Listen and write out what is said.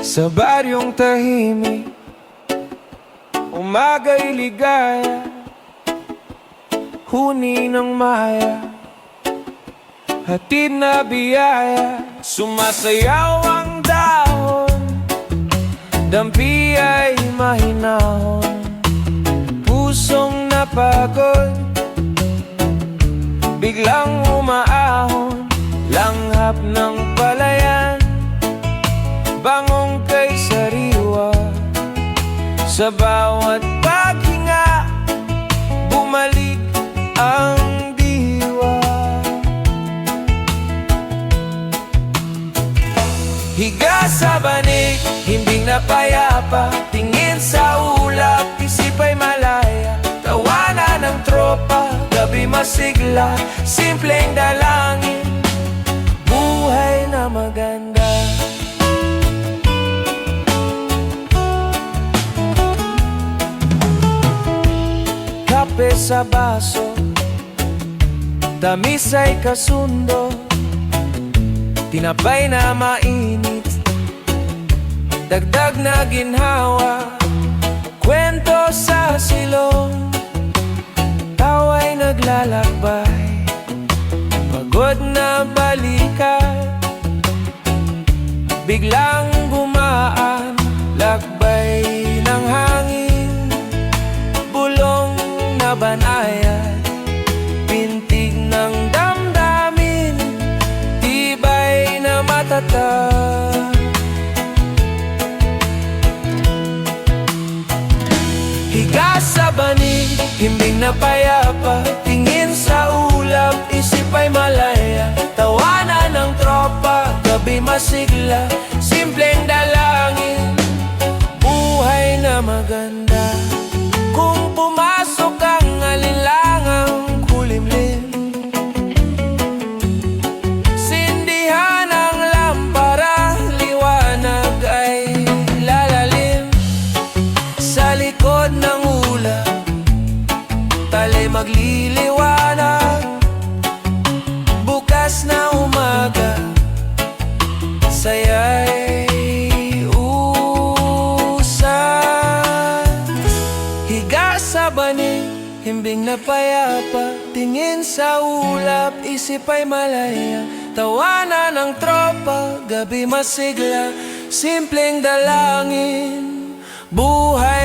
Sa baryong tahimik, umaga'y ligaya, huni ng maya, hatid na biyaya. Sumasayaw ang dahon, dampi ay mahinahon, pusong napagod, biglang umaahon. Langhap ng palayan, bangong kay sariwa. Sa bawat paghinga, bumalik ang diwa. Higa sa banig, himbing na payapa, tingin sa ulap, isip ay malaya. Tawanan ng tropa, gabi masigla, simpleng dalangin, buhay na maganda. Kape sa baso, tamis ay kasundo, tinapay na mainit, dagdag na ginhawa, kwento sa silong, tawa'y naglalakbay, pagod na balikan, biglang gumaan, lakbay ng hangin, bulong na banayad, pintig ng damdamin, tibay na matatag. Higa sa banig, himbing na payapa, tingin sa ulap, isip ay malaya. Tawanan ng tropa, gabi masigla, simpleng dalangin, buhay na maganda. Kung pumasok ang alinlangang kulimlim, sindihan ang lampara, liwanag ay lalalim. Sa likod ng ulap, tali magliliwanag, bukas na umaga, saya'y higa sa banig, himbing na payapa, tingin sa ulap, isip ay malaya. Tawanan ng tropa, gabi masigla, simpleng dalangin, buhay